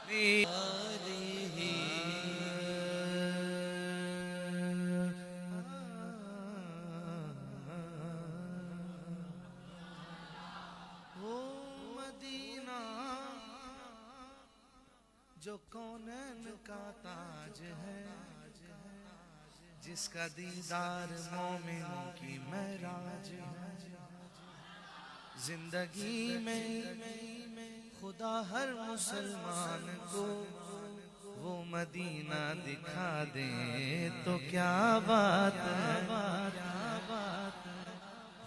वो मदीना जो कौनैन का ताज है, जिसका दीदार मोमिन की महराज है। जिंदगी में खुदा हर मुसलमान को वो मदीना दिखा दे तो क्या बात है।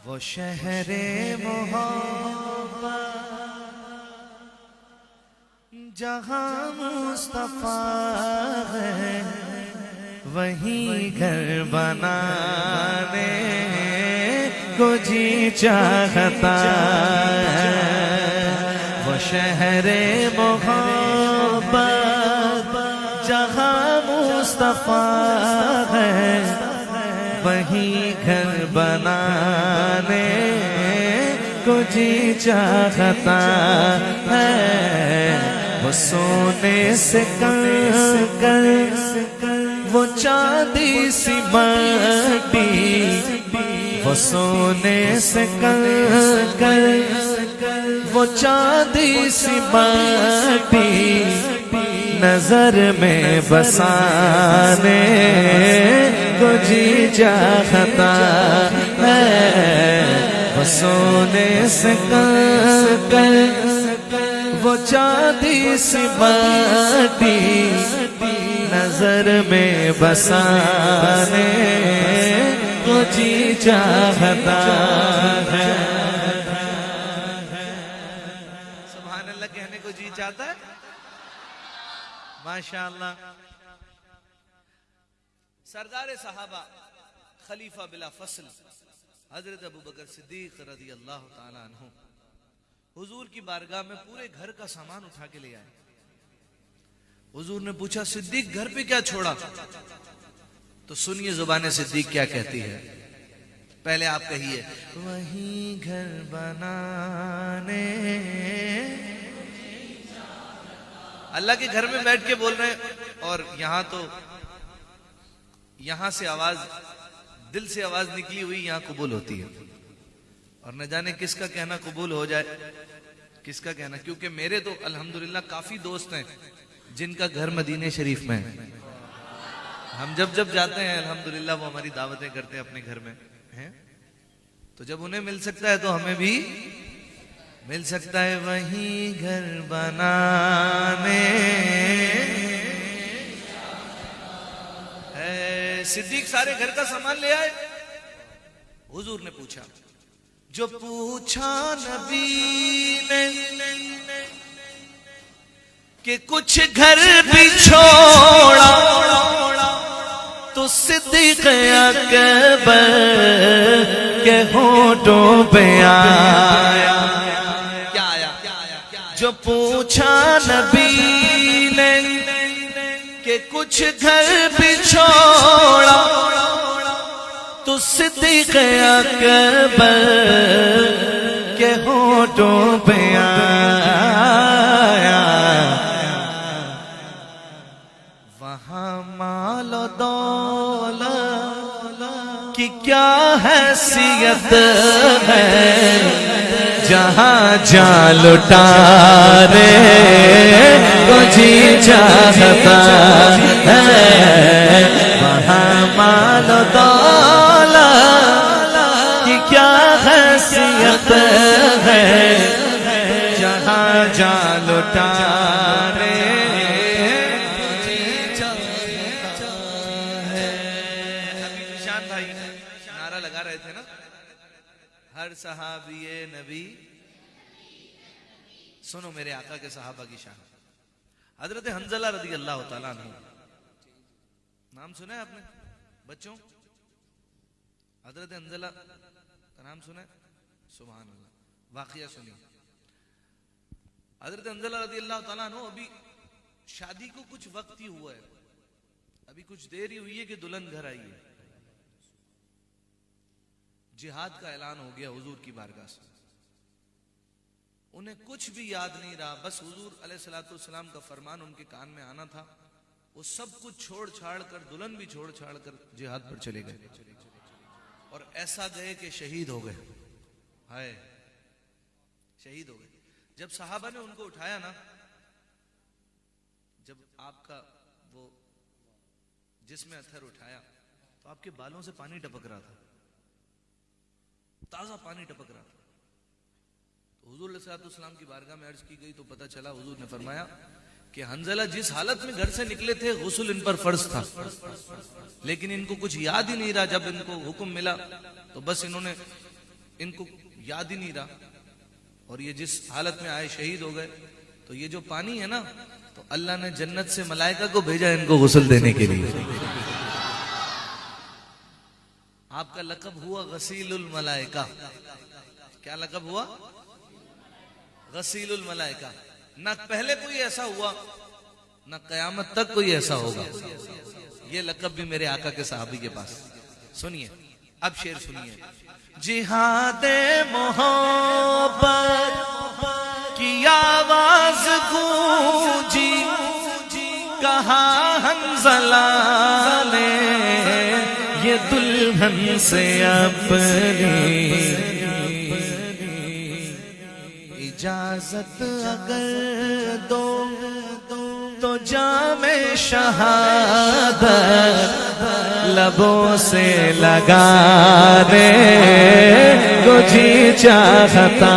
वो शहरे मोहब्बत जहाँ मुस्तफा है, वहीं घर बनाने को जी चाहता है। वो शहरे मोहब्बत जहाँ मुस्तफा है, वहीं घर बनाने को जी चाहता है। वो सोने से कर वो चांदी सी माटी, वो सोने से कर वो चांदी सी माटी नजर में बसाने को जी चाहता है। वो सोने से कर वो चांदी सी माटी नजर में बसाने को जी चाहता है। सुभान अल्लाह कहने को जी चाहता है। माशाअल्लाह। सरदार सहाबा खलीफा बिला फसल हजरत अबू बकर सिद्दीक रज़ी अल्लाह ताला अन्हु हुजूर की बारगाह में पूरे घर का सामान उठा के ले आए। हुजूर ने पूछा, सिद्दीक घर पे क्या छोड़ा? तो सुनिए जुबान सिद्दीक क्या कहती है। पहले आप कहिए, वहीं घर बनाने। अल्लाह के घर में बैठ के बोल रहे हैं, और यहां तो यहां से आवाज, दिल से आवाज निकली हुई यहां कबूल होती है। और न जाने किसका कहना कबूल हो जाए, किसका कहना। क्योंकि मेरे तो अल्हम्दुलिल्लाह काफी दोस्त हैं जिनका घर मदीने शरीफ में है। हम जब जब जाते हैं अल्हम्दुलिल्लाह वो हमारी दावतें करते हैं अपने घर में हैं। तो जब उन्हें मिल सकता है तो हमें भी मिल सकता है। वहीं घर बनाने है। सिद्दीक सारे घर का सामान ले आए। हुजूर ने पूछा, जो पूछा नबी ने कि कुछ घर भी छोड़ा, तो सिद्दीक अकबर के होठों पे आया। क्या आया? जो पूछा नबी ने कि कुछ घर भी छोड़ा, तो सिद्दीक अकबर के होठों पे आया। वहाँ मालो दौलत की क्या हैसियत है, जहाँ जा लुटारे को जी चाहता है। वहाँ मालो दौलत की क्या हैसियत है, जहाँ जा लुटारे लगा रहे थे ना, हर सहाबिये नबी। सुनो मेरे आका के सहाबा की शान। हजरत हंजला रज़ी अल्लाह ताला अन्हु, नाम सुना है आपने बच्चों? हजरत हंजला का नाम सुना है? सुभान अल्लाह। वाकया सुनिए। हजरत हंजला रज़ी अल्लाह ताला अन्हु, अभी शादी को कुछ वक्त ही हुआ है, अभी कुछ देर ही हुई है कि दुल्हन घर आई है। जिहाद का ऐलान हो गया हुजूर की बारगाह से। उन्हें कुछ भी याद नहीं रहा, बस हुजूर अलैहिस्सलाम का फरमान उनके कान में आना था। वो सब कुछ छोड़ छाड़ कर, दुल्हन भी छोड़ छाड़ कर जिहाद पर चले गए, और ऐसा गए कि शहीद हो गए। हाय, शहीद हो गए। जब सहाबा ने उनको उठाया ना, जब आपका वो जिसमें अत्थर उठाया तो आपके बालों से पानी टपक रहा था, ताजा पानी टपक रहा था। तो हुजूर अलैहिस्सलाम की बारगाह में अर्ज की गई तो पता चला, हुजूर ने फरमाया कि हंजला जिस हालत में घर से निकले थे गुस्ल इन पर फर्ज था, लेकिन इनको कुछ याद ही नहीं रहा। जब इनको हुक्म मिला तो बस इनको याद ही नहीं रहा, और ये जिस हालत में आए शहीद हो गए। तो ये जो पानी है ना, तो अल्लाह ने जन्नत से मलाइका को भेजा इनको गुस्ल देने के लिए। आपका लकब हुआ गसीलुल मलाइका। क्या लकब हुआ? गसीलुल मलाइका। ना पहले कोई ऐसा हुआ, ना कयामत तक कोई ऐसा होगा। ये लकब भी मेरे आका के सहाबी के पास। सुनिए, अब शेर सुनिए। जिहादे मोहब्बत की आवाज गूंजी, कहा हंज़ला ने ये दुल्हन से अपनी इजाजत अगर दो तो जामे शहादत लबों से लगा दे को जी चाहता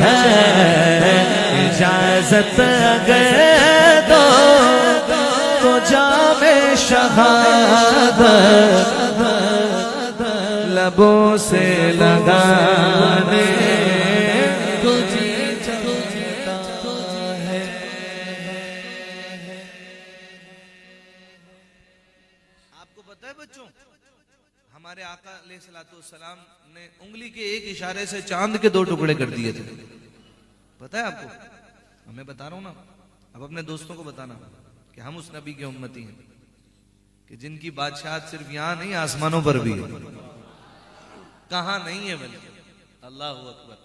है। इजाजत अगर दो तो जामे शहादत लबों से लगा दे को जी चाहता है। आपको पता है बच्चों, हमारे आका अलैहिस्सलाम ने उंगली के एक इशारे से चांद के 2 टुकड़े कर दिए थे। पता है आपको? मैं बता रहा हूं ना, अब अपने दोस्तों को बताना कि हम उस नबी के उम्मती हैं कि जिनकी बादशाहत सिर्फ यहां नहीं, आसमानों पर भी है। कहां नहीं है बल्कि। अल्लाह अकबर।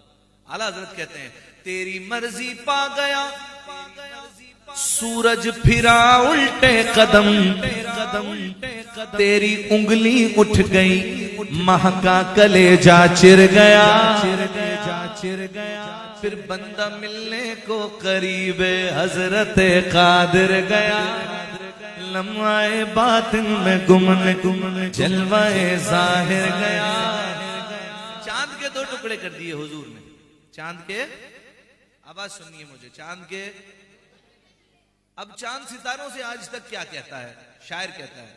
आला हज़रत कहते हैं, तेरी मर्जी पा गया सूरज फिरा उल्टे कदम, तेरी उंगली उठ गई महका कलेजा चिर गया। फिर बंदा मिलने को करीबे हजरत कादिर गया। लम्हाए बातिन में गुमन जलवाए जाहिर गया। चांद के 2 टुकड़े कर दिए हुजूर ने। चांद के, आवाज सुनिए मुझे, चांद के। अब चांद सितारों से आज तक क्या कहता है? शायर कहता है,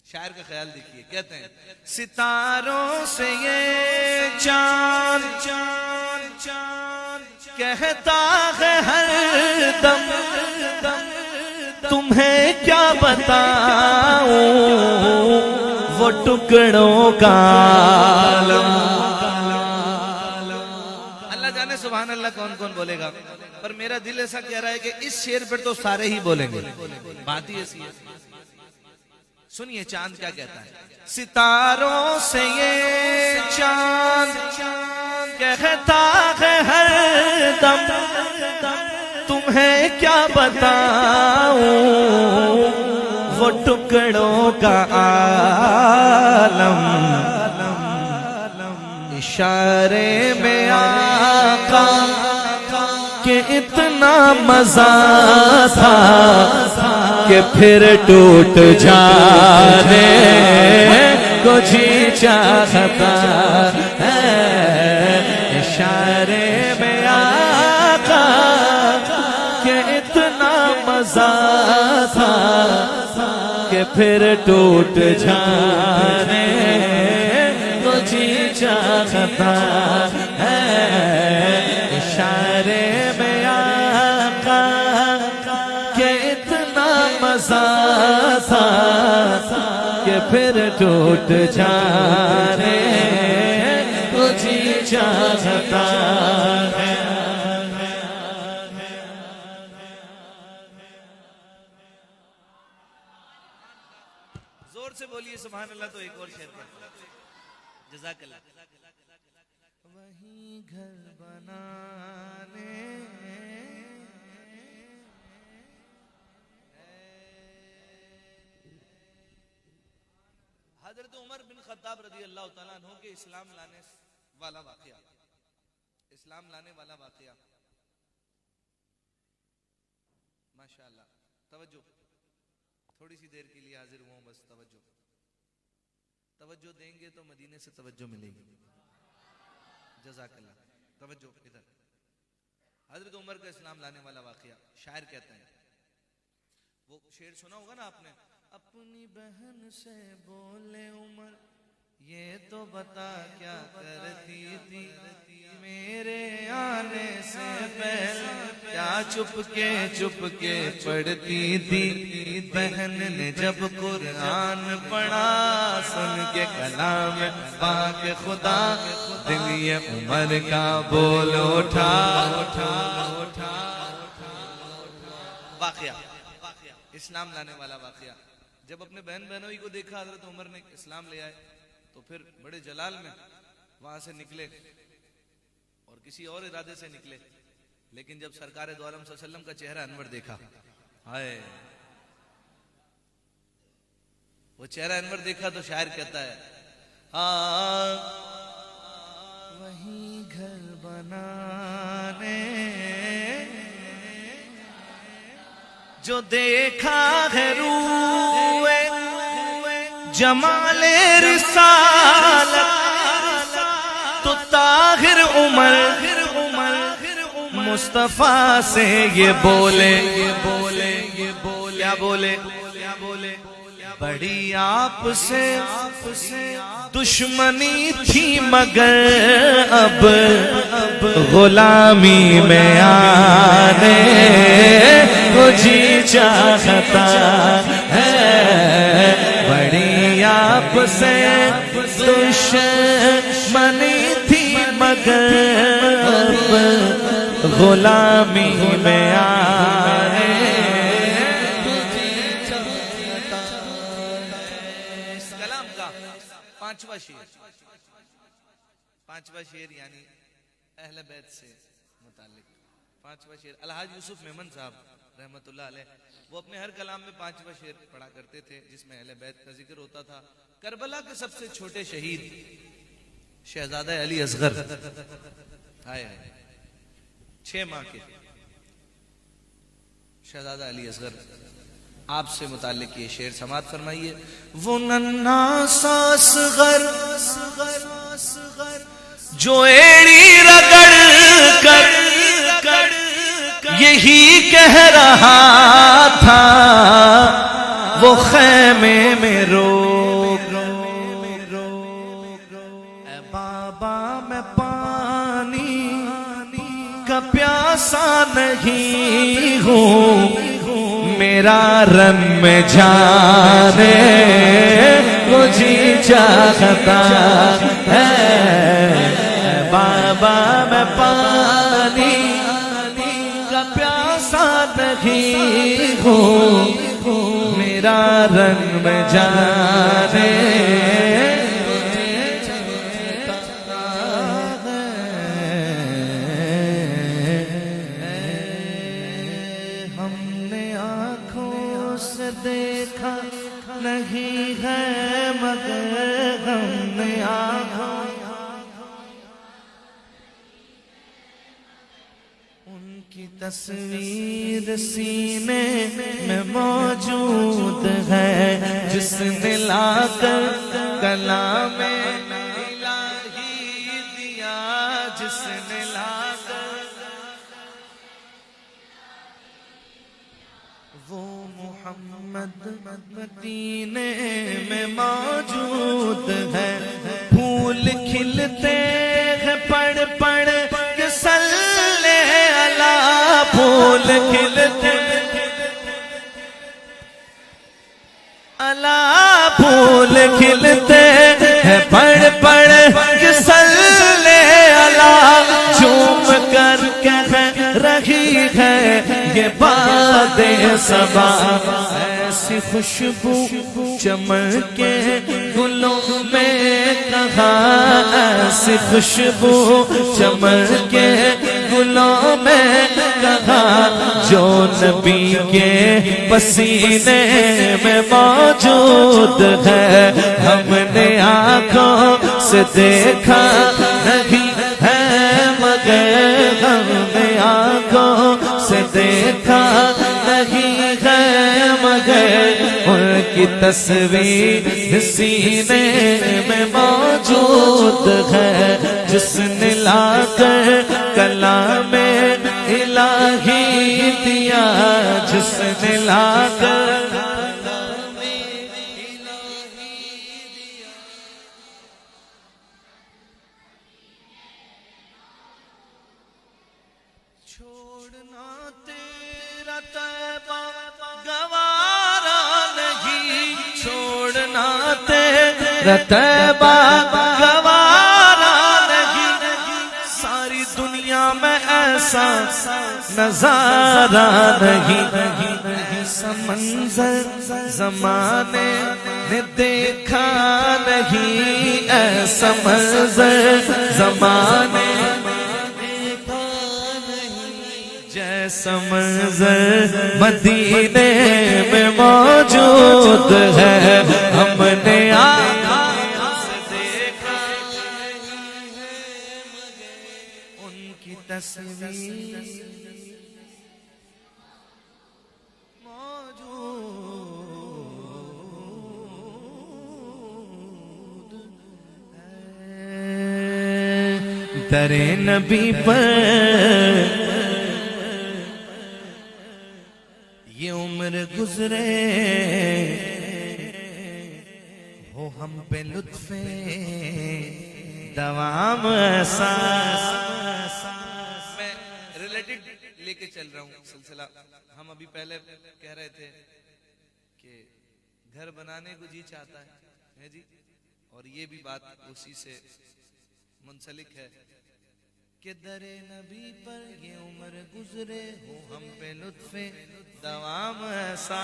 शायर का ख्याल देखिए, कहते हैं सितारों से ये चांद चांद चांद कहता है हर दम, तुम्हें क्या बताऊं वो टुकड़ों का आलम। अल्लाह जाने सुभान अल्लाह कौन कौन बोलेगा, पर मेरा दिल ऐसा कह रहा है कि इस शेर पर तो सारे ही बोलेंगे। बात ही ऐसी है। सुनिए चांद क्या कहता है। सितारों से ये चांद कहता है हर दम, तुम्हें क्या बताऊं वो टुकड़ों का आलम। इशारे में आका के इतना मजा था कि फिर टूट जाने को जी चाहता है। इशारे में आका के इतना मजा था कि फिर टूट जाने को जी चाहता है। इशारे में आका के इतना मजा था कि फिर टूट जाने को जी चाहता है। जोर से बोलिए सुभान अल्लाह। तो एक और शेर पढ़, जज़ाकल्लाह। वही घर बनाने हजरत उमर बिन खत्ताब रज़ी अल्लाह तआला अन्हु के इस्लाम लाने वाला वाकया, इस्लाम लाने वाला वाकया। माशाअल्लाह, तवज्जो, थोड़ी सी देर के लिए हाजिर हुआ हूं, बस तवज्जो। तवज्जो देंगे तो मदीने से तवज्जो मिलेगी। जज़ाकल्लाह। तवज्जो इधर। हजरत उमर का इस्लाम लाने वाला वाकया। शायर कहते हैं, वो शेर सुना होगा ना आपने, अपनी बहन से बोले उमर ये तो बता क्या करती थी, मेरे आने से पहले क्या चुपके पढ़ती थी। बहन ने जब कुरान पढ़ा, सुन के कलाम पाक खुदा, दिल ये उमर का बोल उठा। वाकया, इस्लाम लाने वाला वाकया। जब अपने बहन बहनोई को देखा हजरत उमर ने इस्लाम ले आए, तो फिर बड़े जलाल में वहां से निकले और किसी और इरादे से निकले। लेकिन जब सरकार दो आलम सल्लल्लाहु अलैहि वसल्लम का चेहरा अनवर देखा, हाय, वो चेहरा अनवर देखा तो शायर कहता है, हाँ वही घर बनाने जो देखा है रूए जमाले रिसालत, तो ताहिर उमर मुस्तफा से ये बोले, क्या बोले, बड़ी आपसे दुश्मनी थी मगर अब गुलामी में आने को जी चाहता है। बड़ी आपसे दुश्मनी थी मगर अब गुलामी में आने। इस कलाम का पांचवा शेर यानी अहले बैत से मुताल्लिक पांचवा शेर, अलहाज यूसुफ मेमन साहब रहमतुल्लाह अलैह, वो अपने हर कलाम में पांचवा शेर पढ़ा करते थे, जिसमें अहले बैत का जिक्र होता था। करबला के सबसे छोटे शहीद शहजादा अली असगर आए, 6 माह के शहजादा अली असगर, आपसे मुताल्लिक ये शेर समात फरमाइए। वो नन्हा सा असगर जो एड़ी रगड़ कर यही कह रहा था, वो खैमे में रो ए बाबा मैं पानी का प्यासा नहीं हूँ, मेरा रन में जाने को जी चाहता है। बाबा मैं पानी का प्यासा नहीं हूँ, मेरा रन में जाने देखा नहीं है मगर हमने आँखों उनकी तस्वीर सीने में मौजूद है, जिसने लाकर कलाम इलाही दिया, जिसने लाकर वो मोहम्मद मदीने में मौजूद है। फूल खिलते हैं पढ़ पढ़ के सल्ले अला, फूल खिलते अला, फूल खिलते हैं पढ़ पढ़ के सल्ले अला, झूम कर कह रही है ये बादे सबा, ऐसी खुशबू चमके गुलों में कहाँ ऐसी खुशबू चमके गुलों में, कहाँ जो नबी के पसीने में मौजूद है। हमने आंखों से देखा नहीं है मगर, हमने आंखों से देखा नहीं है मगर, उनकी तस्वीर सीने में मौजूद है। जिसने लाकर कलामे इलाही दिया, जिसने लाकर छोड़ना तेरा तैबा गवारा नहीं, छोड़ना तेरा तैबा गवारा नहीं, सारी दुनिया में ऐसा नजारा नहीं। समंजर जमाने ने देखा नहीं, ऐसा मंजर जमाने जैसा मंजर मदीने में मौजूद है। हमने आँखों से देखा उनकी तस्वीर मौजूद है। दरे नबी पर ये उम्र गुजरे हो हम पे लुत्फे दवाम ऐसा। मैं रिलेटेड लेके चल रहा हूँ सिलसिला। हम अभी पहले कह रहे थे कि घर बनाने को जी चाहता है जी, और ये भी बात उसी से मुंसलिक है कि दरे नबी पर ये उम्र गुजरे हो हम पे लुत्फे दवाम ऐसा।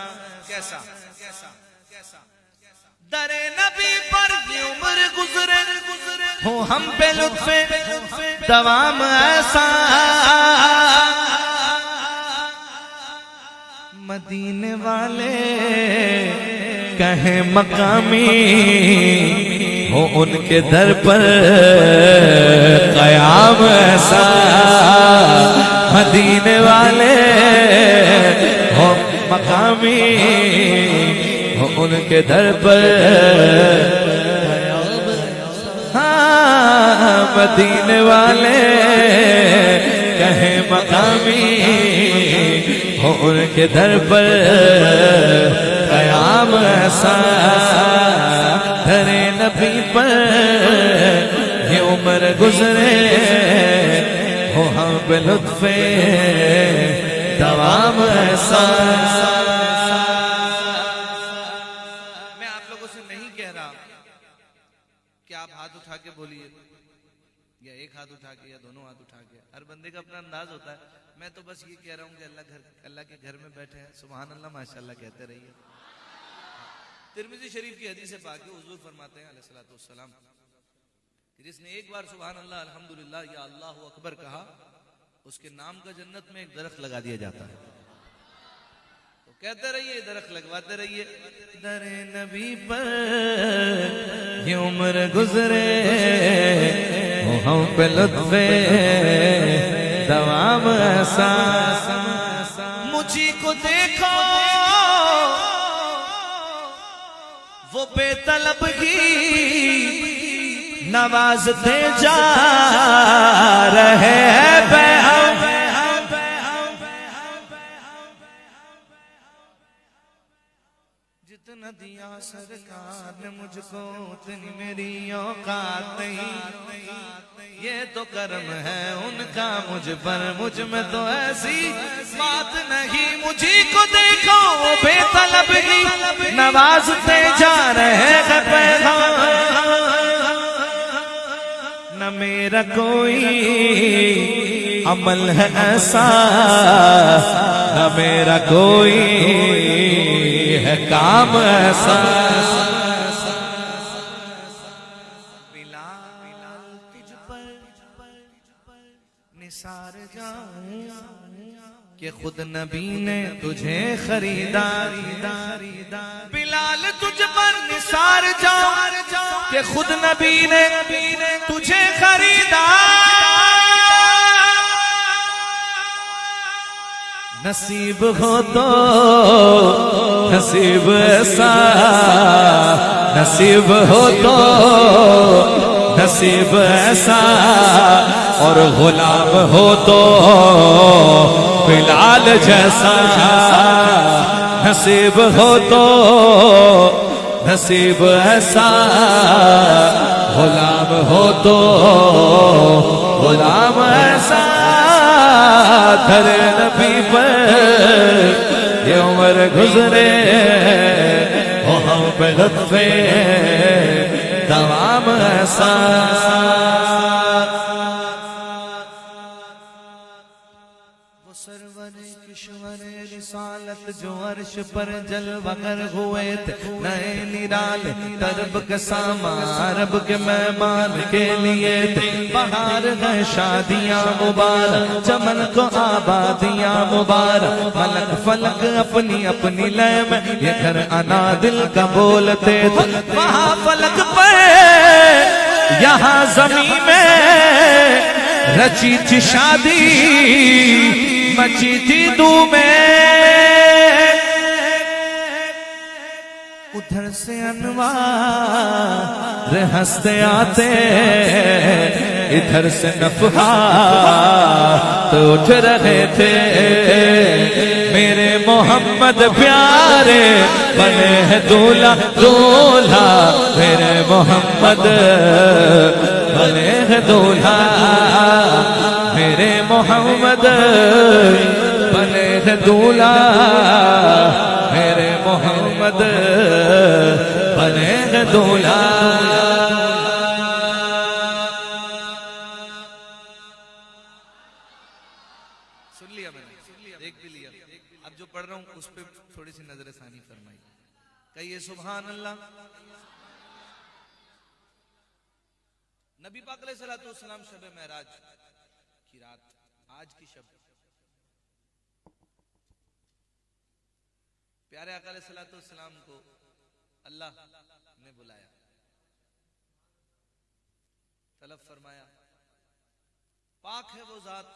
कैसा कैसा कैसा दरे नबी पर ये उम्र गुजरे हो हम पे लुत्फे दवाम ऐसा। मदीने वाले कहे मकामी हो उनके दर पर कयाम ऐसा। मदीने वाले हो मकामी हो उनके दर पर, हाँ मदीने वाले कहे मकामी हो उनके दर पर कयाम ऐसा। धरे नबी पर ये उम्र गुजरे हो हम पे लुत्फे दवाम ऐसा। मैं आप लोगों से नहीं कह रहा कि आप हाथ उठा के बोलिए, या एक हाथ उठा के या दोनों हाथ उठा के, हर बंदे का अपना अंदाज होता है। मैं तो बस ये कह रहा हूँ कि अल्लाह के घर में बैठे हैं, सुभान अल्लाह माशाअल्लाह कहते रहिए। तिरमिज़ी शरीफ की हदीस है पाक, हुजूर फरमाते हैं अलैहिस्सलातु वस्सलाम, जिसने एक बार सुभान अल्लाह अल्हम्दुलिल्लाह या अल्लाहु अकबर कहा, उसके नाम का जन्नत में एक दरख्त लगा दिया जाता है। तो कहते रहिए, दरख्त लगवाते रहिए। दरे नबी पर ये उम्र गुजरे हम पे लुत्फे दवाम ऐसा। मुझी को देखो वो बेतलब की नवाजते जा रहे हैं। जितना दिया सरकार ने मुझको उतनी मेरी औकात नहीं। ये तो कर्म है उनका मुझ पर, मुझ में तो ऐसी बात नहीं। मुझी को देखो वो बेतलब की नवाजते जा रहे हैं पैगाम। न मेरा कोई अमल है ऐसा, न मेरा कोई है काम ऐसा। मिला कि खुद नबी ने तुझे खरीदा। बिलाल तुझ पर निसार जाओ कि खुद नबी ने तुझे खरीदा। नसीब हो तो नसीब ऐसा, नसीब हो तो नसीब ऐसा, और गुलाम हो तो बिलाल जैसा। नसीब हो तो नसीब ऐसा, गुलाम हो तो गुलाम ऐसा। धरे नबी पर ये उम्र गुजरे, वो हम पे लुत्फ़े तमाम ऐसा। वो सरवरे किश्वरे रिसालत जो अर्श पर जलवगर हुए थे, नए निराल तरब के सामा रब के मेहमान के लिए थे। बाहर है शादियां मुबारक, चमन को आबादियां मुबारक। मलक फलक अपनी अपनी लय में ये घर अना दिल का बोलते थे। वहाँ फलक पे यहाँ जमीन में रची थी शादी, मची थी धूमें। उधर से अनवार हंसते आते, इधर से नफ़हात उठ रहे थे। मेरे मोहम्मद प्यारे बने हैं दूल्हा दूल्हा, मेरे मोहम्मद बने हैं दूल्हा। मेरे मोहम्मद बने हैं दूल्हा, मेरे मोहम्मद बने हैं दूल्हा। सुन लिया मैंने, देख भी लिया। अब जो पढ़ रहा हूं उस पे थोड़ी सी नजर सानी फरमाई। कहिए सुभान अल्लाह। नबी पाक अलैहिस्सलाम शब मेराज की रात, आज की शब, प्यारे आका अलैहिस्सलाम को अल्लाह ने बुलाया, तलब फरमाया। पाक है वो जात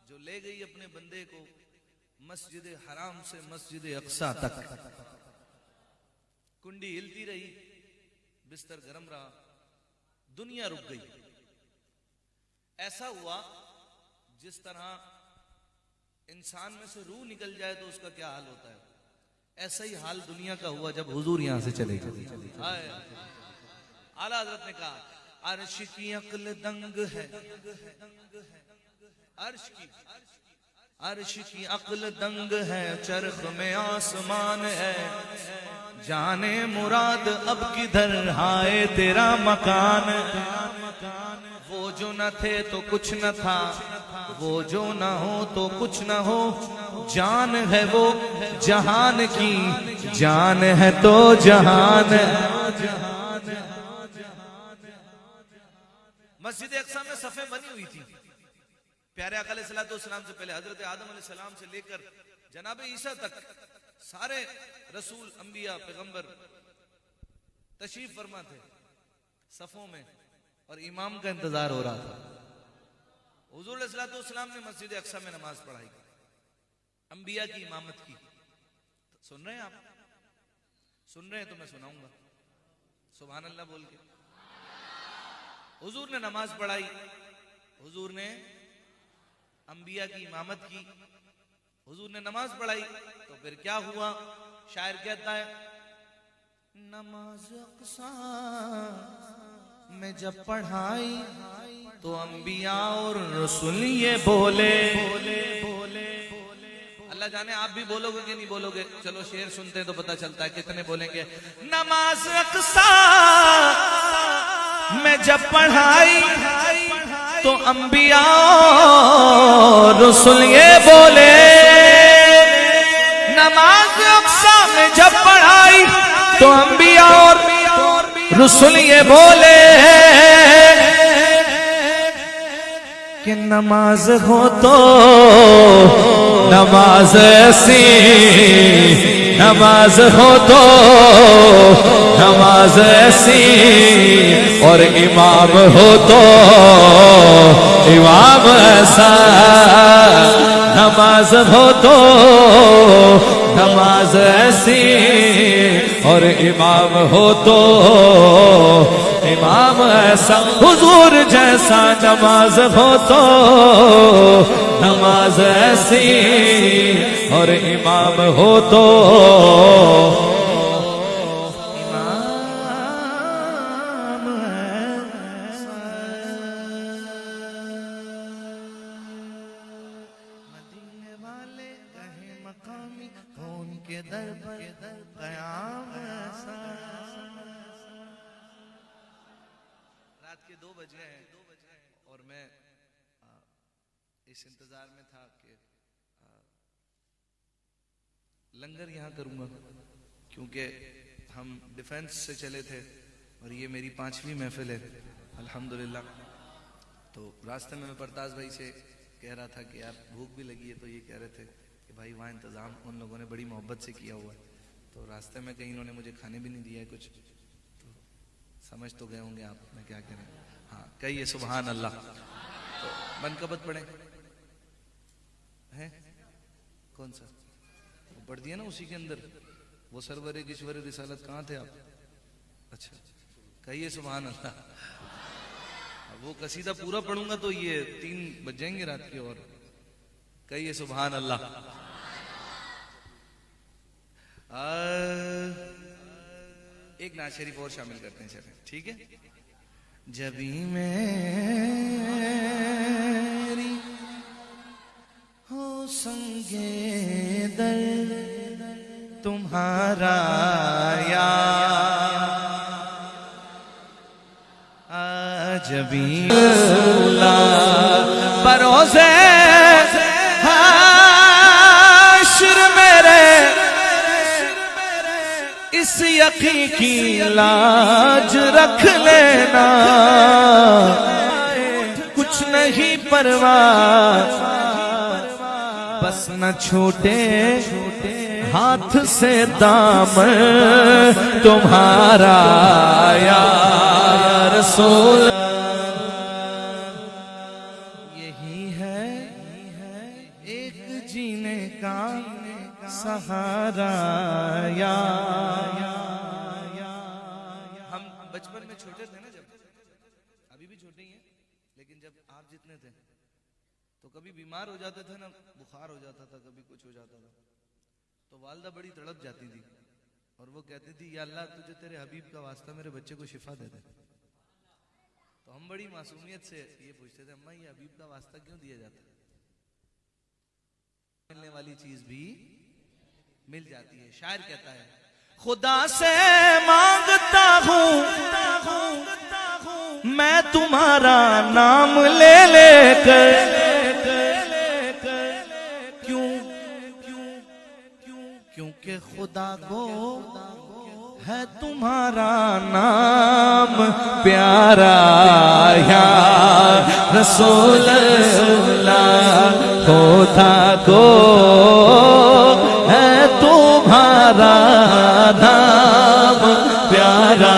जो ले गई अपने बंदे को मस्जिद हराम से मस्जिद अक्सा तक। कुंडी हिलती रही, बिस्तर गर्म रहा, दुनिया रुक गई। ऐसा हुआ जिस तरह इंसान में से रूह निकल जाए तो उसका क्या हाल होता है, ऐसा ही हाल दुनिया का हुआ जब हुजूर यहां से चले गए। आला हज़रत ने कहा अर्श की अक्ल दंग है, अर्श की अक्ल दंग है, चरख में आसमान है। जाने मुराद अब किधर हाय तेरा मकान। वो जो न थे तो कुछ न था, वो जो न हो तो कुछ न हो। जान है वो जहान की, जान है तो जहान। मस्जिद अक्सा में सफ़ें बनी हुई थी। प्यारे आका अलैहिस्सलाम से पहले हजरत आदम अलैहिस्सलाम से लेकर जनाब ईसा तक सारे रसूल अंबिया पैगंबर तशरीफ फरमा थे सफों में, और इमाम का इंतजार हो रहा था। हुजूर अलैहिस्सलाम ने मस्जिद अक्सा में नमाज पढ़ाई, अंबिया की इमामत की। सुन रहे हैं आप? सुन रहे हैं तो मैं सुनाऊंगा सुभान अल्लाह बोल के। हुजूर ने नमाज पढ़ाई, हुजूर ने अंबिया की इमामत की, हुजूर ने नमाज पढ़ाई। तो फिर क्या हुआ? शायर कहता है नमाज अक्सा में जब पढ़ाई तो अंबिया और रसूल ये बोले। अल्लाह जाने आप भी बोलोगे कि नहीं बोलोगे। चलो शेर सुनते हैं तो पता चलता है कितने बोलेंगे। नमाज अक्सा में जब पढ़ाई तो अंबिया और रसूल ये बोले। नमाज अक्सा में जब पढ़ाई तो अंबिया और रसूल ये बोले कि नमाज हो तो नमाज ऐसी नमाज हो तो नमाज ऐसी और इमाम हो तो इमाम ऐसा नमाज हो तो नमाज ऐसी और इमाम हो तो इमाम ऐसा हुजूर जैसा नमाज हो तो नमाज ऐसी और इमाम हो तो रात के 2 बज गए हैं और मैं इस इंतजार में था कि लंगर यहाँ करूंगा, क्योंकि हम डिफेंस से चले थे और ये मेरी 5वीं महफिल है अल्हम्दुलिल्लाह। तो रास्ते में मैं परताज भाई से कह रहा था कि यार भूख भी लगी है, तो ये कह रहे थे कि भाई वहाँ इंतज़ाम उन लोगों ने बड़ी मोहब्बत से किया हुआ है, तो रास्ते में कहीं इन्होंने मुझे खाने भी नहीं दिया है कुछ, तो समझ तो गए होंगे आप मैं क्या करें। हाँ कहिए सुभान अल्लाह। तो मनकबत पढ़े हैं कौन सा वो पढ़ दिया ना उसी के अंदर, वो सरवरे किश्वर रिसालत कहाँ थे आप? अच्छा कहिए सुभान अल्लाह। वो कसीदा पूरा पढ़ूंगा तो ये 3 बज जाएंगे रात के, और कहिए सुभान अल्लाह। एक नात शरीफ और शामिल करते हैं चलें, ठीक है। जबी मेरी हो संगे दर तुम्हारा जबी बरोज़े हाशर मेरे इस यकीन की लाज रख लेना, कुछ नहीं परवाह बस न छूटे हाथ से दामन तुम्हारा या रसूल। यही है एक जीने का सहारा या। हम बचपन में छोटे थे ना, जब अभी भी छोटे ही हैं, लेकिन जब आप जितने थे तो कभी बीमार हो जाते थे ना, बुखार हो जाता था, कभी कुछ हो जाता था, तो वालदा बड़ी तड़प जाती थी और वो कहती थी या अल्लाह तुझे तेरे हबीब का वास्ता मेरे बच्चे को शिफा दे दे। तो हम बड़ी मासूमियत से ये पूछते थे अम्मा ये हबीब का वास्ता क्यों दिया जाता है? मिलने वाली चीज भी मिल जाती है। शायर कहता है खुदा से मांगता हूँ मैं तुम्हारा नाम ले लेकर, क्योंकि खुदा को है तुम्हारा नाम प्यारा या रसूल अल्लाह। खुदा को है तुम्हारा नाम प्यारा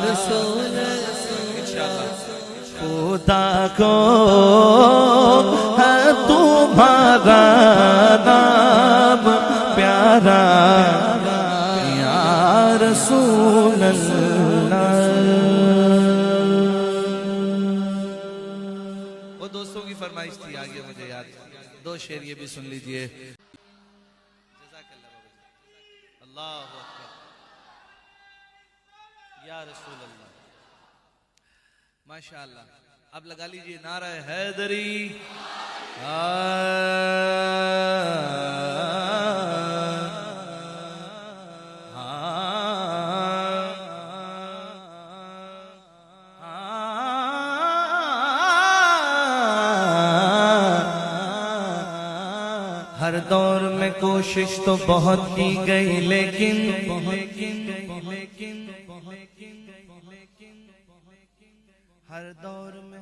रसूल। खुदा को है तुम्हारा नाम प्यारा या रसूल अल्लाह। वो दोस्तों की फरमाइश थी, आगे मुझे याद 2 शेर ये भी सुन लीजिए। अल्लाह अकबर या रसूल अल्लाह माशाअल्लाह। अब लगा लीजिए नारा हैदरी। हर दौर में कोशिश तो बहुत की गई, लेकिन हर दौर में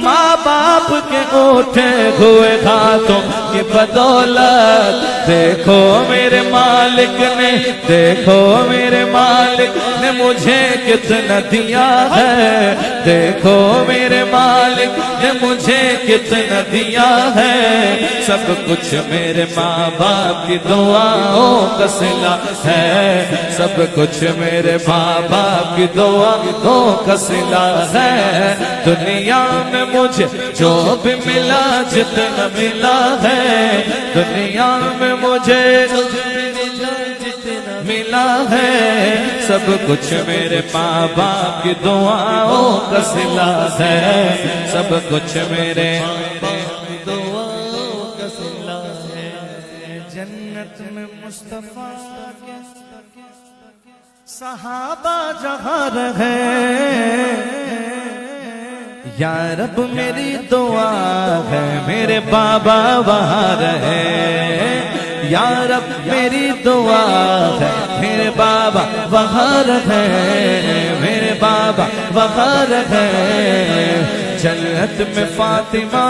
माँ बाप के उठे हुए हाथों की बदौलत। देखो मेरे मालिक ने, देखो मेरे मालिक ने मुझे कितना दिया है। देखो मेरे मालिक ने मुझे कितना दिया है। सब कुछ मेरे माँ बाप की दुआओं का सिला है। सब कुछ मेरे माँ बाप की दुआओं का सिला है। दुनिया में मुझे जो भी मिला, जितना मिला है, दुनिया में मुझे मिला है, सब कुछ मेरे माँ बाप की दुआओं का सिला है। सब कुछ मेरे दुआओं का सिला है। जन्नत में मुस्तफा के सहाबा जहाँ रहे, या रब मेरी दुआ है मेरे बाबा वहाँ रहे। या रब मेरी दुआ है मेरे बाबा वहाँ रहे, मेरे बाबा वहाँ रहे। जन्नत में फातिमा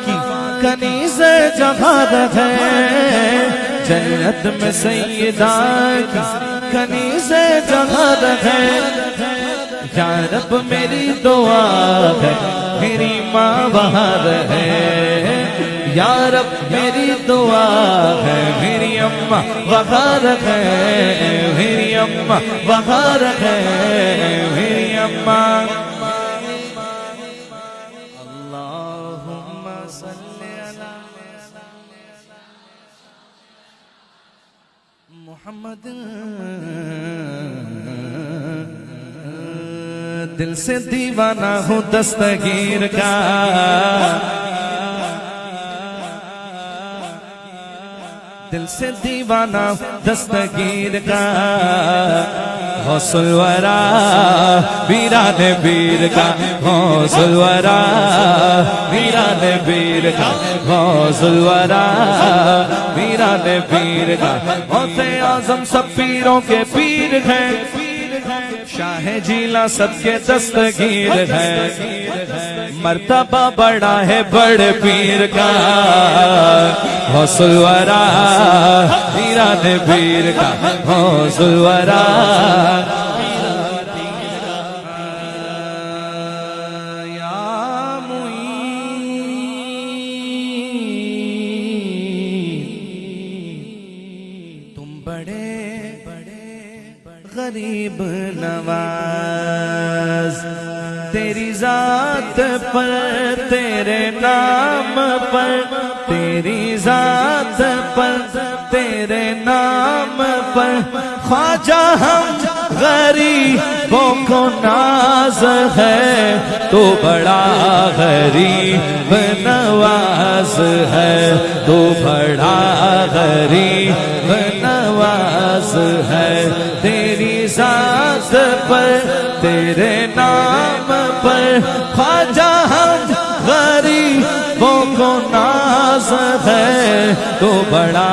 की कनीज़े जहाँ रहे, जन्नत में सैयदा की कनीज़े जहाँ रहे। या रब मेरी दुआ है मेरी माँ वहाँ रहे। या रब मेरी दुआ है मेरी अम्मा वहाँ रहे, मेरी अम्मा वहाँ रहे, मेरी अम्मा। अल्लाहुम्मा सल्ली अला मुहम्मद। दिल से दीवाना हूँ दस्तगीर का, दिल से दीवाना दस्तगीर का। गौसुल वरा वीराने वीर का, गौसुल वरा वीराने वीर का, गौसुल वरा वीराने वीर का। गौसे आजम सब पीरों के पीर हैं, शाह जीला सबके दस्तगीर है। मर्तबा बड़ा है बड़े पीर का, गौसुल वरा वीराने वीर का, गौसुल वरा। गरीब नवाज तेरी जात पर, तेरे नाम पर, तेरी जात पर, तेरे नाम पर। ख्वाजा हम गरीबों को नाज है, तो बड़ा गरीब नवाज है, तो बड़ा गरीब नवाज है। तेरी जात पर, तेरे नाम पर, ख्वाजा हम गरीबों को नाज है, तो बड़ा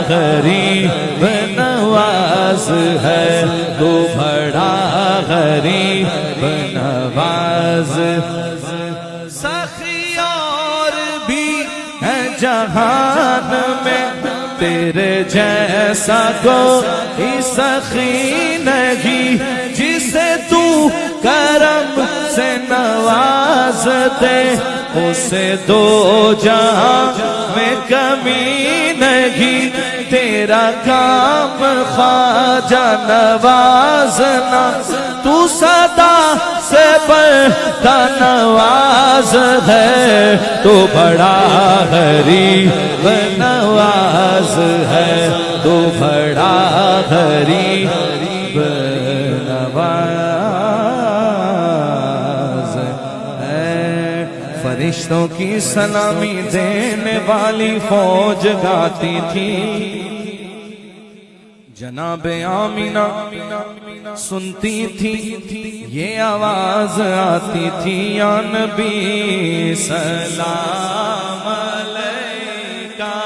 गरीब नवाज है, तो बड़ा गरीब नवाज। सखी और भी है जहान में, तेरे जैसा कोई सखी नहीं, जिसे तू करम से नवाज दे, उसे दो जहां में कमी नहीं। तेरा काम ख्वाजा नवाजना, तू सदा से बढ़ता नवाज है, तो बड़ा गरीब नवाज है, तो बड़ा गरीब नवाज है। फरिश्तों की सलामी देने वाली फौज गाती थी, जनाबे आमीना सुनती थी, ये आवाज आती थी, या नबी सलाम अलैका,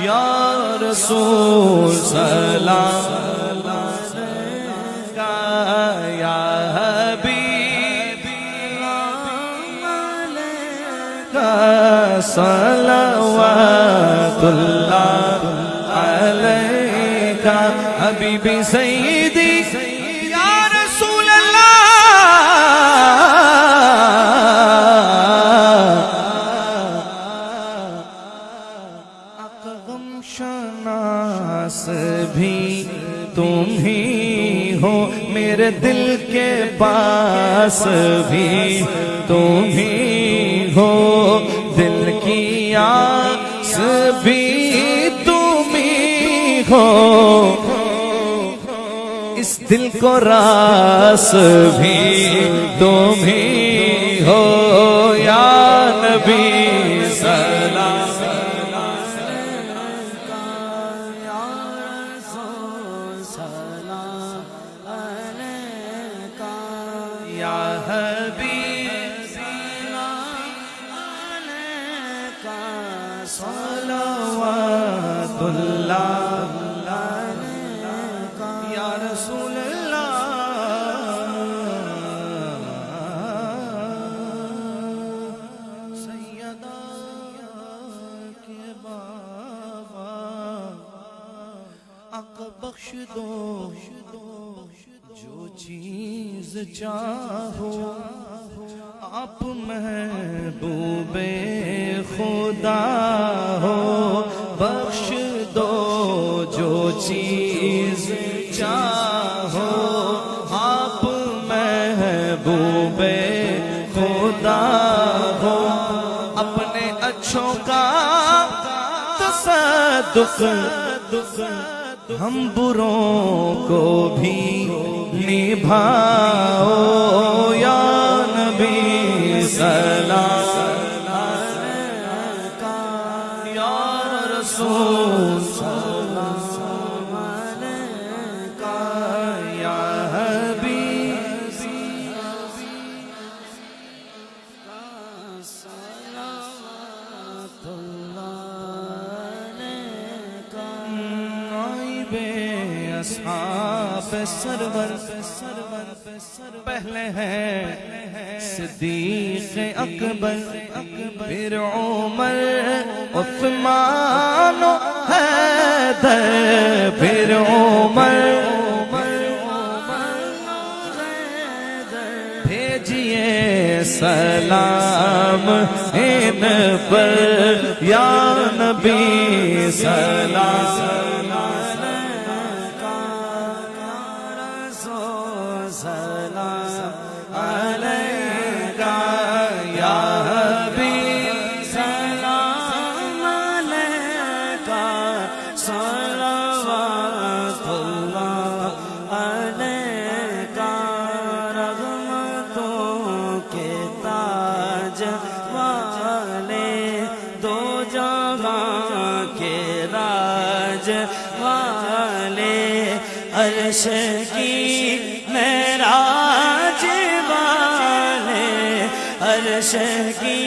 या रसूल सलाम अलैका, या हबीब सलाम अलैका। सलवातुल्लाह अलैका हबीबी सय्यदी या रसूल अल्लाह। अक़दम शनास भी तुम ही हो, मेरे दिल के पास भी तुम ही हो, दिल की आस भी तुम ही हो, इस दिल को रास भी तुम ही हो, या नबी सलाम या हबीब सलवातुल्लाह या रसूल अल्लाह। सैयदा के बाबा अक बख्श दो, जो चीज चाहो आप महबूबे खुदा हो, बख्श दो जो चीज चाहो आप महबूबे खुदा हो, अपने अच्छों का तसद्दुक़ हम बुरों को भी निभाओ, या नबी सलाम अलैका या रसूल सलाम अलैका या हबीब सलवातुल्लाह अलैका। नाइबे अस्हाब सरवर पहले हैं सिद्दीक़ अकबर, फिर उमर उस्मान हैदर, फिर उमर भेजिए सलाम इन पर, या नबी सलाम अलैका या हबीब सलाम अलैका सलवातुल्लाह अलैका। रहमतों के ताज वाले, दो जहां के राज वाले, अर्श की मेराज वाले, अर्श की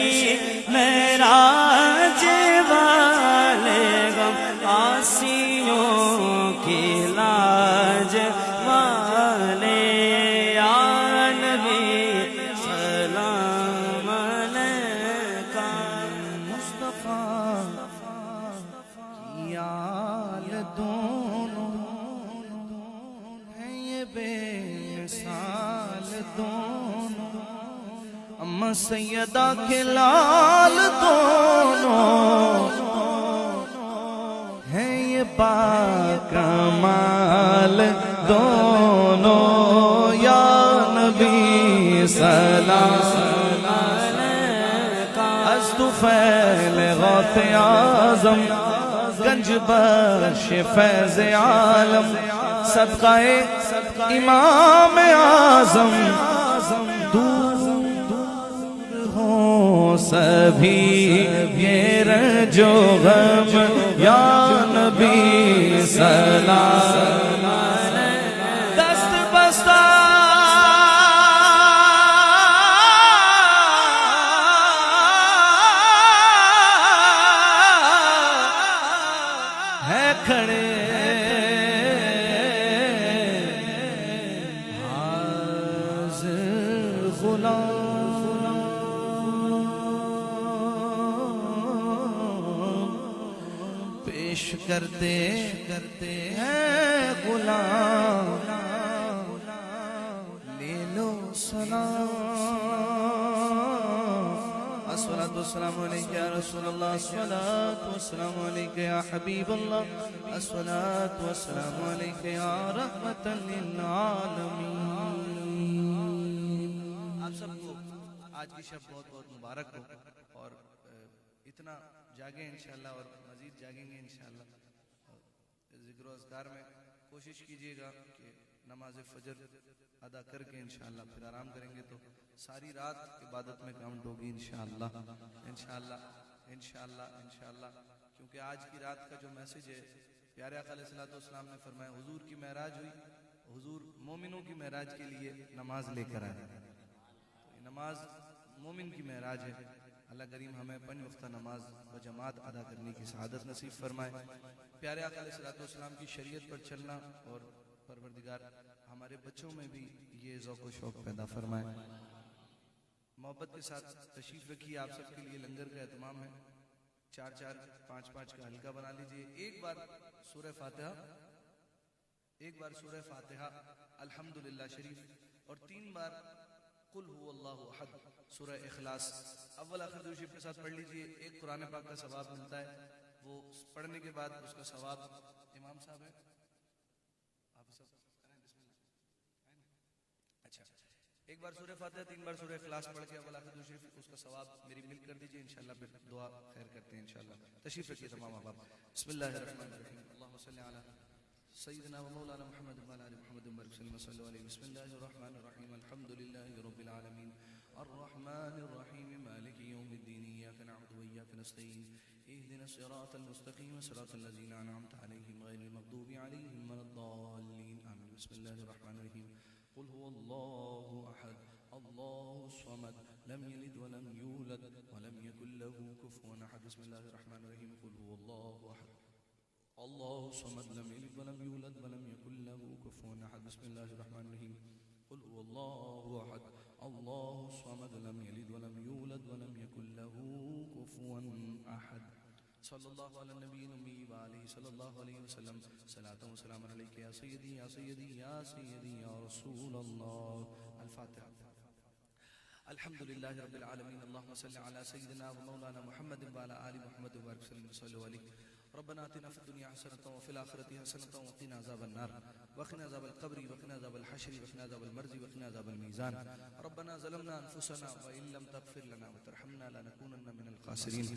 मेराज वाले, गम आसियों की लाज वाले, या नबी सलाम अलैका। मुस्तफा की आल दोनों हैं ये बेमिसाल दोनों, अम्मा सैयदा के लाल दोनों हैं ये बाकमाल दोनों, या नबी सलाम अलैका। अस्तुफैल गौसे आज़म, गंज बख्श फैज़ आलम, सदक़ाए इमाम आज़म, दूर हो सभी ये रंजो गम, या नबी सलाम अलैका। दस्त बस्ता है खड़े हाज़िर गुलाम, करते हैं गुलाम, ले लो सलाम। अस्सलातु वस्सलामु अलैका या रसूलल्लाह, अस्सलातु वस्सलामु अलैका या हबीबल्लाह, अस्सलातु वस्सलामु अलैका या रहमतन लिल आलमीन। आप सबको आज की शब बहुत बहुत मुबारक हो और इतना जागे इंशाल्लाह और मजीद जागेंगे इंशाल्लाह। जिक्र और अज़कार में कोशिश कीजिएगा कि नमाज फजर अदा करके इंशाल्लाह फिर आराम करेंगे तो सारी रात इबादत में काउंट होगी इंशाल्लाह इंशाल्लाह इंशाल्लाह इंशाल्लाह। क्योंकि आज की रात का जो मैसेज है, प्यारे आका अलैहिस्सलाम ने फरमाया हुजूर की मेराज हुई, हुजूर मोमिनों की मेराज के लिए नमाज लेकर आए। तो नमाज मोमिन की मेराज है। अल्लाह करीम हमें 5 वक्त नमाज व जमात अदा करने की सआदत नसीब फरमाए। प्यारे आका अलैहिस्सलाम की शरीयत पर चलना और परवरदिगार हमारे बच्चों में भी ये ज़ौक़ व शौक़ पैदा फरमाए। मोहब्बत के साथ तशरीफ रखिए। आप सबके लिए लंगर का एहतमाम है। 4-4, 5-5 का हल्का बना लीजिए। एक बार सूरह फातिहा अल्हम्दुलिल्लाह शरीफ और 3 बार कुल हुवल्लाहु अहद सूरह इखलास अव्वल आखिर दुरूद शरीफ के साथ पढ़ लीजिए। एक कुरान पाक का सवाब मिलता है, वो पढ़ने के बाद उसका सवाब इमाम साहब है, आप सब अच्छा। एक बार सूरह फातिहा 3 बार सूरह इखलास पढ़ के अव्वल आखिर दुरूद शरीफ उसका सवाब मेरी मिल कर दीजिए इंशाल्लाह। फिर दुआ खैर करते हैं इंशाल्लाह। तशरीफ रखिए तमाम अहबाब। बिस्मिल्लाहिर्रहमानिर्रहीम। अल्लाहुम्मा सल्लि अला सय्यिदिना व मौलाना मुहम्मद व अला आलि मुहम्मद व बारिक सल्लल्लाहु अलैहि बिस्मिल्लाहिर्रहमानिर्रहीम। अल्हम्दुलिल्लाहि रब्बिल आलमीन अर्रहमानिर्रहीम मालिकि यौमिद्दीन इय्याका नअबुदु व इय्याका नस्तईन इहदिनस सिरातल मुस्तकीम सिरातल लज़ीना अनअमता अलैहिम गैरिल मग़दूबि अलैहिम वलद्दाल्लीन आमीन। बिस्मिल्लाहिर्रहमानिर्रहीम। कुल हुवल्लाहु अहद अल्लाहुस समद लम यलिद व लम यूलद व लम यकुल लहू कुफुवन अहद। बिस्मिल्लाहिर्रहमानिर्रहीम। कुल हुवल्लाहु अहद अल्लाहुस समद लम यलिद व लम यूलद व लम यकुल लहू कुफुवन अहद। बिस्मिल्लाहिर्रहमानिर्रहीम। कुल हुवल्लाहु अहद अल्लाहुस समद लम यलिद व लम यूलद व लम यकुल लहू कुफुवन अहद। सल्लल्लाहु अला नबील उम्मी व आलिहि सल्लल्लाहु अलैहि वसल्लम। सलातु व सलाम अलैका या सय्यदी या सय्यदी या सय्यदी या रसूलल्लाह। अल-फातिहा। अल्हम्दुलिल्लाहि रब्बिल आलमीन। अल्लाहुम्मा सल्लि अला सय्यिदिना व मौलाना मुहम्मद व अला आलि मुहम्मद व बारिक सल्लल्लाहु अलैहि। रब्बना आतिना फिद दुनिया हसनतन व फिल आखिरति हसनतन व क़िना अज़ाबन नार व क़िना अज़ाबल क़ब्रि व क़िना अज़ाबल हश्र व क़िना अज़ाबल मर्ज़ि व क़िना अज़ाबल मीज़ान। रब्बना ज़लमना अनफुसना व इन लम तग़फिर लना व तरहमना लनकूनन्ना मिनल ख़ासिरीन।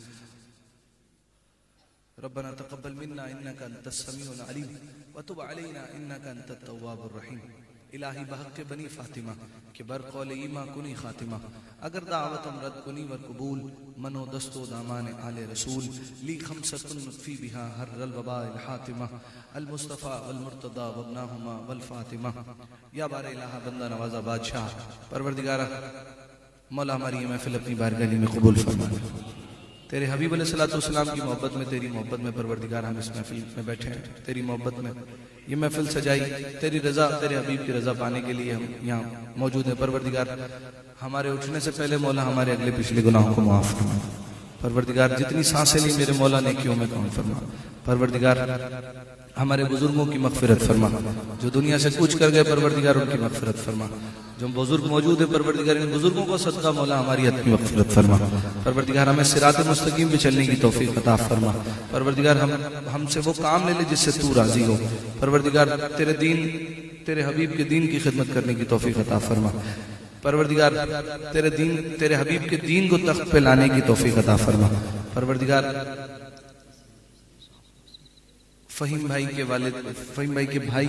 रब्बना तक़ब्बल मिन्ना इन्नका अंतस समीउल अलीम व तुब अलैना इन्नका अंतत तव्वाबुर रहीम। इलाही बहक़ बनी फातिमा के बर कौल ईमा कुनी खातिमा अगर दावत अमरद कुनी वर कबूल मनो दस्तो दामान आले रसूल ली खमसतुन फी बिहा हर रल वबाइल हातिमा अल मुस्तफ़ा वल मुर्तदा वब्नाहुमा वल फातिमा। या बार इलाहा बंदा नवाजा बादशाह परवरदिगारा मौला हमारी ये महफिल अपनी बारगाह में कबूल फरमा। तेरे हबीब अलैहिस्सलाम की मोहब्बत में, तेरी मोहब्बत में परवरदिगार हम इस महफिल में बैठे हैं। तेरी मोहब्बत में ये महफिल सजाई, तेरी रजा, तेरे हबीब की रजा पाने के लिए हम यहाँ मौजूद हैं। परवरदिगार हमारे उठने से पहले मौला हमारे अगले पिछले गुनाहों को माफ फरमा। परवरदिगार जितनी सांसें ली मेरे मौला नेकियों में कौन फरमा। परवरदिगार हमारे बुजुर्गों की मग़फ़िरत फरमा, जो दुनिया से कूच कर गए परवरदिगार उनकी मग़फ़िरत फरमा। जो बुजुर्ग मौजूद है परवरदिगार इन बुजुर्गों को सदका मौला हमारी हद की मग़फ़िरत फरमा। परवरदिगार हमें सिरात मुस्तकीम पे चलने की तौफीक अता फरमा। परवरदिगार हमसे वो काम ले ले जिससे तू राजी हो। परवरदिगार तेरे दीन, तेरे हबीब के दीन की खिदमत करने की तौफीक अता फरमा। परवरदिगार तेरे दीन, तेरे हबीब के दीन को तख्त पे लाने की तौफीक अता फरमा। परवरदिगार फ़हीम भाई के वालिद, फ़हीम भाई के भाई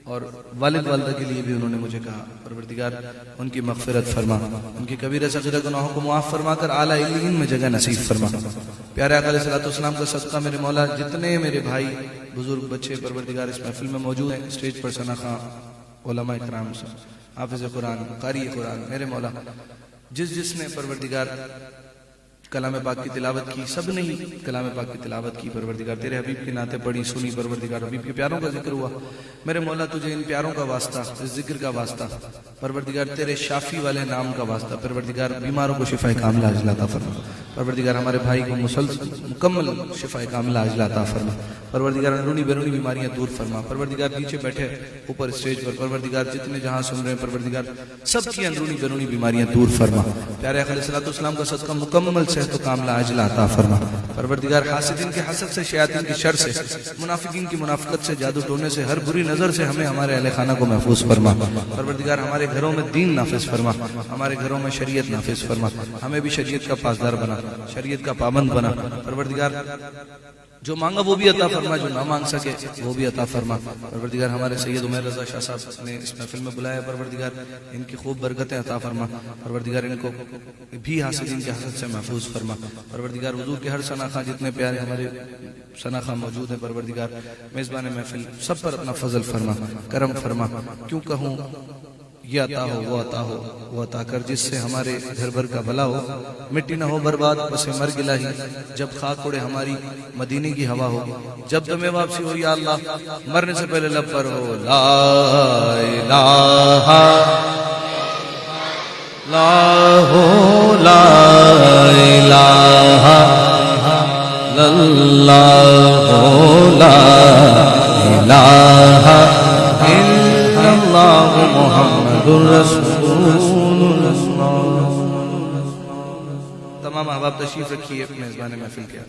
और वालिद वालिदा के लिए भी उन्होंने मुझे कहा परवरदिगार उनकी मग़फ़िरत फरमा, उनकी कबीरा सग़ीरा गुनाहों को मुआफ़ फरमा कर आला इल्लीन में जगह नसीब फरमा। प्यारे आका अलैहिस्सलाम का सदका मेरे मौला जितने मेरे भाई बुजुर्ग बच्चे परवरदिगार इस महफिल में मौजूद हैं, स्टेज पर सना खां, उलमा इकराम, हाफिज़ कुरान, कारी कुरान, मेरे मौला जिसने परवरदिगार कलाम पाक की तिलावत की, सब ने ही कलाम पाक की तिलावत की। परवरदिगार तेरे हबीब के नाते पढ़ी सुनी, परवरदिगार हबीब के प्यारों का जिक्र हुआ। मेरे मौला तुझे इन प्यारों का वास्ता, इस जिक्र का वास्ता, परवरदिगार तेरे शाफी वाले नाम का वास्ता, परवरदिगार बीमारों को शिफाए कामिला अता फरमा। परवरदिगार हमारे भाई को मुकम्मल शिफाए कामिला अजला अता फरमा। परवरदिगार अंदरूनी बैरूनी बीमारियां दूर फरमा। परवरदिगार नीचे बैठे ऊपर स्टेज पर, परवरदिगार जितने जहां सुन रहे हैं परवरदिगार सबकी अंदरूनी बैरूनी बीमारियां दूर फरमा। प्यारे आका अलैहिस्सलाम का सदका मुकम्मल सेहत कामिला अजला अता फरमा। परवरदिगार हासिदीन के हसद से, शयातीन की शर से, मुनाफिकीन की मुनाफिकत से, जादू टोने से, हर बुरी नजर से हमें हमारे अहले खाना को महफूज फरमा। परवरदिगार हमारे घरों में दीन नाफिज फरमा, हमारे घरों में शरीयत नाफिज फरमा, हमें भी शरीयत का पासदार बना, शरीयत का पाबंद बना। परवरदिगार जो मांगा वो भी अता फरमा, जो ना मांग सके वो भी अता फरमा। परवरदिगार हमारे सैयद उमर रजा शाह साहब ने इस महफिल में बुलाया, परवरदिगार इनकी खूब बरकतें अता फरमा। परवरदिगार इनको भी हासिदीन के हसद से महफूज फरमा। परवरदिगार हुजूर के हर सनाखा जितने प्यारे हमारे सनाखा मौजूद है, परवरदिगार मेजबान महफिल सब पर अपना फजल फरमा, करम फरमा। क्यों कहूँ ये अता हो वो अता कर जिससे हमारे घर भर का भला हो, मिट्टी ना हो बर्बाद बसे मर गिला ही, जब खाक उड़े हमारी मदीने की हवा हो, जब तुम्हें वापसी हो या अल्लाह मरने से पहले लब पर हो ला इलाहा इल्लल्लाहु मुहम्मदुर रसूलुल्लाह। तमाम अहबाब तशरीफ रखिए मेजबान महफिल के।